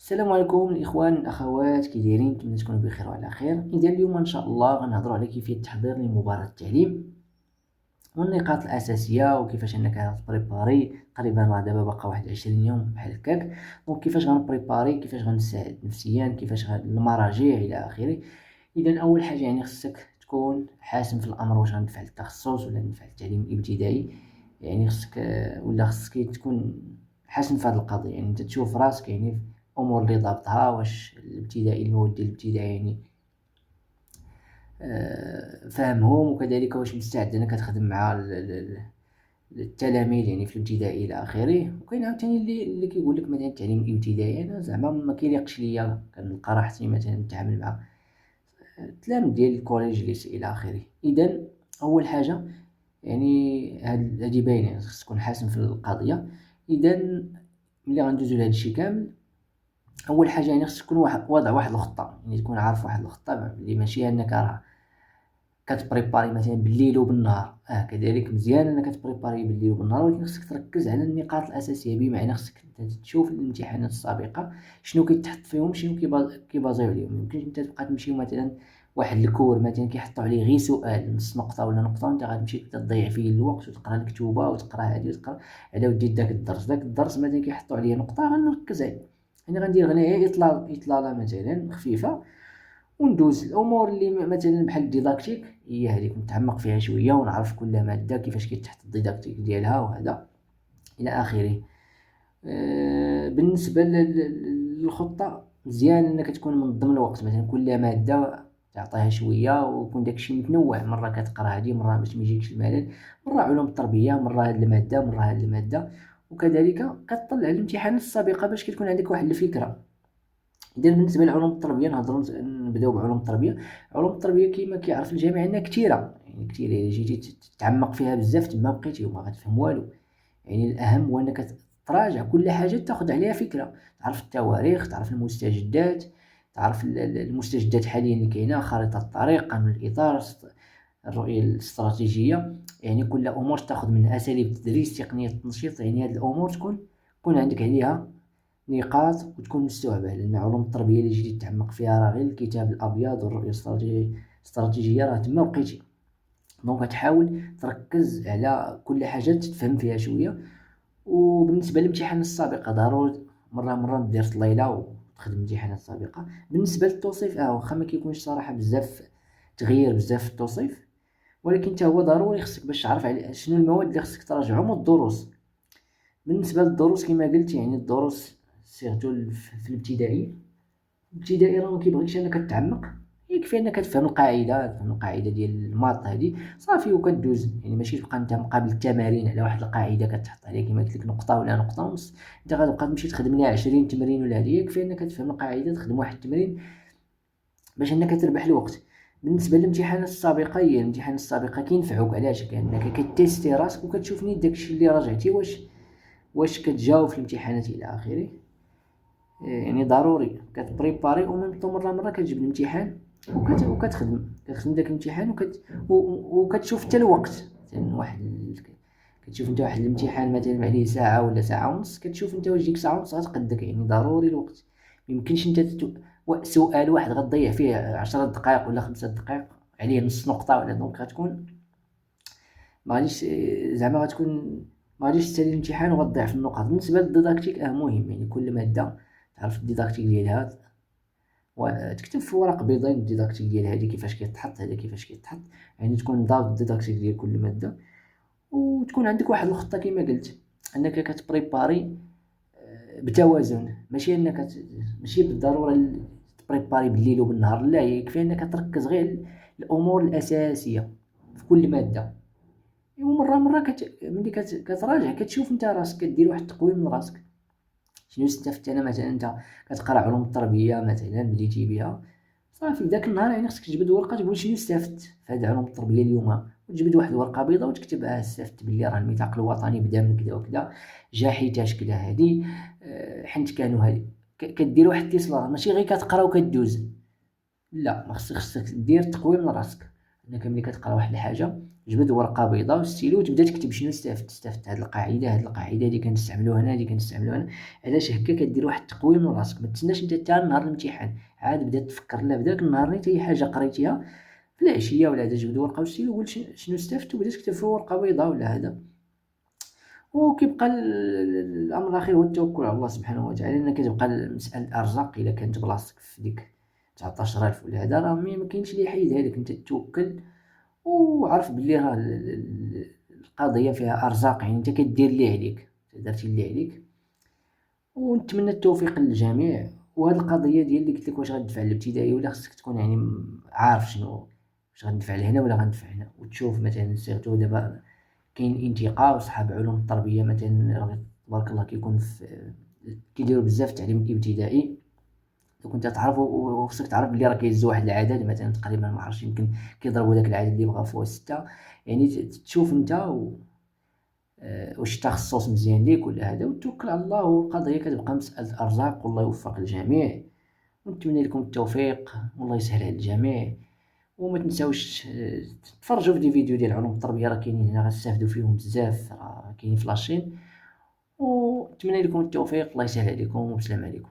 السلام عليكم الاخوان الاخوات، كي دايرين؟ نتمنى تكونوا بخير وعلى خير. اذا اليوم ان شاء الله غنهضروا على كيفيه التحضير لمباراه التعليم والنقاط الاساسيه وكيفاش انك تبريباري. تقريبا راه دابا باقا واحد 20 يوم بحال هكاك. دونك كيفاش غنبريباري، كيفاش غنستعد نفسيا، كيفاش المراجع الى اخره. اذا اول حاجه خصك تكون حاسم في الامر، واش غندفع للتخصص ولا ندفع للتعليم الابتدائي. خصك ولا خصك تكون حاسم في هذه القضيه. انت تشوف راسك في الامور اللي ضابطها، واش الابتدائي المواد ديال الابتدائي فاهمهم، وكذلك واش مستعد انك تخدم مع التلاميذ في الابتدائي الى اخره. وكاين عاوتاني اللي كيقول لك مثلا التعليم الابتدائي انا زعما ما كيليقش ليا، كنلقى راحتي مثلا نتعامل مع التلاميذ ديال الكوليج ليسي الى اخره. اذا اول حاجه هادي باينه، خصك تكون حاسم في القضيه. اذا ملي غندوزو لهاد الشيء كامل، اول حاجه خصك تكون واضع واحد الخطه، تكون عارف واحد الخطه اللي ماشي انك راه كتبريباري مثلا بالليل وبالنهار. كذلك مزيان انك تبريباري بالليل وبالنهار، ولكن خصك تركز على النقاط الاساسيه. بمعنى خصك تشوف الامتحانات السابقه شنو كيتحط فيهم، شنو كيبازيو عليهم. ميمكنش انت تبقى تمشي مثلا واحد الكور مثلا كيحطوا عليه غير سؤال نص نقطه ولا نقطه، وانت غتمشي تضيع فيه الوقت وتقرا الكتوبه وتقرا هادي وتقرا على ودي داك الدرس مثلا كيحطوا عليه نقطه غنركز عليه. غندير غير اطلاله مثلا خفيفه، وندوز الامور اللي مثلا بحال الديداكتيك، هي هذيك نتعمق فيها شويه ونعرف كل ماده كيفاش كيتحط الديداكتيك ديالها وهذا الى اخره. بالنسبه للخطه، مزيان انك تكون منظم الوقت. مثلا كل ماده تعطيها شويه، ويكون داكشي متنوع، مره كتقرا هادي، مره باش ما يجيكش الملل، مره علوم التربيه، مره هاد الماده، مره هاد الماده. وكذلك كطلع الامتحانات السابقه باش كتكون عندك واحد الفكره. إذا بالنسبة لعلوم التربية نبداو بعلوم التربية. علوم التربية كيما كيعرف الجميع أنها كثيرة، كثيرة. إلا جيتي تتعمق فيها بزاف تما بقيتي وما غتفهم والو. الأهم هو أنك تراجع كل حاجة، تاخد عليها فكرة، تعرف التواريخ، تعرف المستجدات، تعرف المستجدات حاليا اللي كاينة، خارطة الطريق، قانون الإطار، الرؤية الاستراتيجية. كل أمور تاخد من أساليب التدريس، تقنية التنشيط. هاد الأمور تكون عندك عليها نقاط وتكون مستوعبة، لأن علوم التربية اللي جيتي تتعمق فيها راه غير الكتاب الأبيض والرؤية الاستراتيجية راه تما بقيتي. دونك تحاول تركز على كل حاجة تفهم فيها شوية. وبالنسبة للامتحان السابقة ضروري مرة دير طليلة وتخدم الامتحانات السابقة. بالنسبة للتوصيف واخا ما كيكونش صراحة بزاف تغيير بزاف في التوصيف، ولكن حتى هو ضروري خصك باش تعرف على شنو المواد اللي خصك تراجعهم والدروس. بالنسبة للدروس كما قلت، الدروس سيرتو في الابتدائي راه مكيبغيكش انك تتعمق. يكفي انك تفهم القاعده ديال الماط هادي صافي وكدوز. ماشي تبقى انت مقابل التمارين على واحد القاعده كتحط عليها كما قلت لك نقطه ولا نقطه ونص، انت غتبقى تمشي تخدم ليها 20 تمرين ولا هادي. يكفي انك تفهم القاعده، تخدم واحد التمرين باش انك تربح الوقت. بالنسبه للامتحانات السابقه، هي الامتحانات السابقه كينفعوك علاش؟ كانك كتيستي راسك وكتشوف نيت داكشي اللي راجعتي واش كتجاوب في الامتحانات الى اخره. ضروري كتبريباري وميم طون مرة كتجيب الامتحان كتخدم داك الامتحان وكتشوف حتى الوقت. مثلا كتشوف انت واحد الامتحان مثلا عليه ساعة ولا ساعة ونص، كتشوف انت واش ديك ساعة ونص غتقدك. ضروري الوقت. ميمكنش انت سؤال واحد غتضيع فيه 10 دقائق ولا 5 دقائق عليه نص نقطة ولا. دونك غتكون ما غاديش زعما غتكون ما غاديش تسالي الامتحان وغتضيع في النقط. بالنسبة للديداكتيك مهم، كل مادة تعرف الديداكتيك ديالها، وتكتب في ورق بيضاء الديداكتيك ديال هادي كيفاش كيتحط، هذا كيفاش كيتحط. تكون ضابط الديداكتيك ديال كل مادة، وتكون عندك واحد الخطة كما قلت انك كتبريباري بتوازن. ماشي بالضرورة تبريباري بالليل وبالنهار، لا، يكفي انك تركز غير الامور الاساسية في كل مادة. ومرة ملي كتراجع كتشوف انت راسك كدير واحد التقويم من راسك. شنو استفدت انا؟ مثلا انت كتقرا علوم التربيه مثلا بديتي بها، صافي داك النهار خصك تجبد ورقه تقول شنو استفدت في هاد علوم التربيه اليوم، وتجبد واحد الورقه بيضاء وتكتب استفدت بلي راه الميثاق الوطني بدا من كذا وكذا، جا حيتاش كذا هادي، حنت كانوا هادي. كدير واحد التيسلار، ماشي غير كتقرا وكدوز، لا، ما خصك دير تقويم من راسك. انك ملي كتقرا واحد الحاجه جبد ورقه بيضاء وستيلو وتبدا تكتب شنو استفدت هاد القاعده هادي كنستعملوها هنا، هادي كنستعملوها هنا. علاش هكا كدير واحد التقويم لراسك، ما تسناش انت حتى نهار الامتحان عاد بدا تفكر. لا، بداك النهار نيت اي حاجه قريتيها في العشيه ولا هذا جبد ورقه وستيلو وقول شنو استفدت وبدا تكتب في ورقه بيضاء ولا هذا. وكيبقى الامر الاخير هو التوكل على الله سبحانه وتعالى، لان كتبقى مساله الارزاق الا كانت بلاصتك في ديك 19000 ولا هذا راه ما كاينش اللي يحيدها لك، انت توكل وعرف بلي راه القضيه فيها ارزاق، يعني انت كدير اللي عليك، درتي اللي عليك. ونتمنى التوفيق للجميع. وهاد القضيه ديال اللي قلت لك واش غندفع للابتدائي ولا، خصك تكون يعني عارف شنو واش غندفع لهنا ولا غندفع هنا، وتشوف مثلا سيرتو دابا كاين انتقاء وصحاب علوم التربيه مثلا تبارك الله كيكون كيديروا بزاف التعليم الابتدائي. دوك انت تعرف وخصك تعرف بلي راه كيهزوا واحد العدد مثلا تقريبا ما عرفتش يمكن كيضربوا داك العدد اللي بغا فوق 6. يعني تشوف انت واش التخصص مزيان ليك ولا هذا، وتوكل على الله. والقضيه كتبقى مساله ارزاق، والله يوفق الجميع. ونتمنى لكم التوفيق والله يسهل على الجميع. وما تنساوش تفرجوا في دي فيديو ديال علوم التربيه، راه كاينين هنا غتستافدوا فيهم بزاف، راه كاينين في لاشين. ونتمنى لكم التوفيق، الله يسهل عليكم، والسلام عليكم.